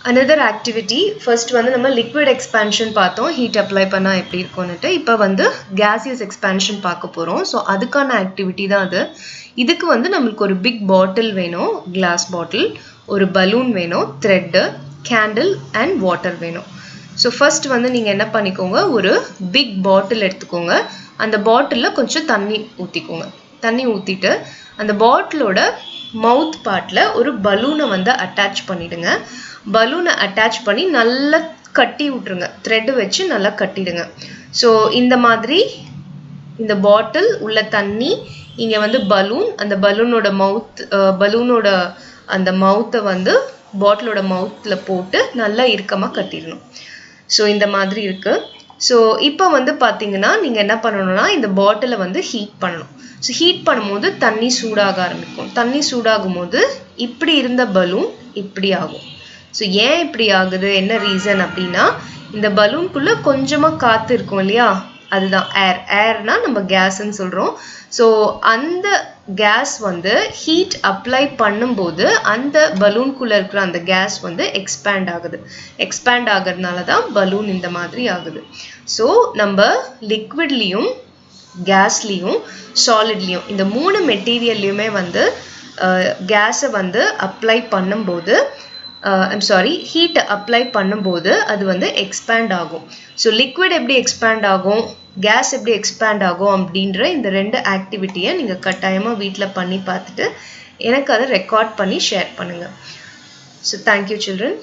another activity first வந்து நம்ம liquid expansion பார்த்தோம் heat apply பண்ணா எப்படி இருக்கும்னுட்டு இப்போ வந்து gaseous expansion பார்க்க போறோம் so அதுக்கான activity தான் அது இதுக்கு வந்து நமக்கு ஒரு big bottle வேணும் glass bottle ஒரு balloon வேணும் thread candle and water வேணும் so first வந்து நீங்க என்ன பண்ணிக்கோங்க ஒரு big bottle எடுத்துக்கோங்க அந்த பாட்டில்ல கொஞ்சம் தண்ணி ஊத்திக்கோங்க தண்ணி ஊத்திட்டு அந்த பாட்டிலோட mouth partல ஒரு பலூனை வந்து அட்டாச் பண்ணிடுங்க பலூனை அட்டாச் பண்ணி நல்லா கட்டி விட்டுருங்க thread வச்சு நல்லா கட்டிடுங்க ஸோ இந்த மாதிரி இந்த பாட்டில் உள்ள தண்ணி இங்க வந்து பலூன் அந்த பலூனோட பலூனோட அந்த மவுத்தை வந்து பாட்டிலோட மவுத்ல போட்டு நல்லா இறுக்கமா கட்டிடணும் ஸோ இந்த மாதிரி இருக்கு ஸோ இப்போ வந்து பார்த்தீங்கன்னா நீங்க என்ன பண்ணணும்னா இந்த பாட்டிலை வந்து ஹீட் பண்ணணும் ஸோ ஹீட் பண்ணும்போது தண்ணி சூடாக ஆரம்பிக்கும் தண்ணி சூடாகும் போது இப்படி இருந்த பலூன் இப்படி ஆகும் ஸோ ஏன் இப்படி ஆகுது என்ன ரீசன் அப்படின்னா இந்த பலூனுக்குள்ள கொஞ்சமா காத்து இருக்கும் இல்லையா அதுதான் ஏர்னா நம்ம கேஸ்ன்னு சொல்றோம் ஸோ அந்த கேஸ் வந்து ஹீட் அப்ளை பண்ணும்போது அந்த பலூனுக்குள்ள இருக்கிற அந்த கேஸ் வந்து எக்ஸ்பேண்ட் ஆகுது எக்ஸ்பேண்ட் ஆகுறதுனால தான் பலூன் இந்த மாதிரி ஆகுது ஸோ நம்ம லிக்விட்லையும் கேஸ்லையும் சாலிட்லையும் இந்த மூணு மெட்டீரியல்லையுமே வந்து கேஸை வந்து அப்ளை பண்ணும்போது ஹீட் அப்ளை பண்ணும்போது அது வந்து எக்ஸ்பேண்ட் ஆகும் ஸோ லிக்விட் எப்படி எக்ஸ்பேண்ட் ஆகும் கேஸ் எப்படி எக்ஸ்பேண்ட் ஆகும் அப்படின்ற இந்த ரெண்டு ஆக்டிவிட்டியை நீங்கள் கட்டாயமாக வீட்டில் பண்ணி பார்த்துட்டு எனக்கு அதை ரெக்கார்ட் பண்ணி ஷேர் பண்ணுங்கள் ஸோ தேங்க்யூ சில்ட்ரன்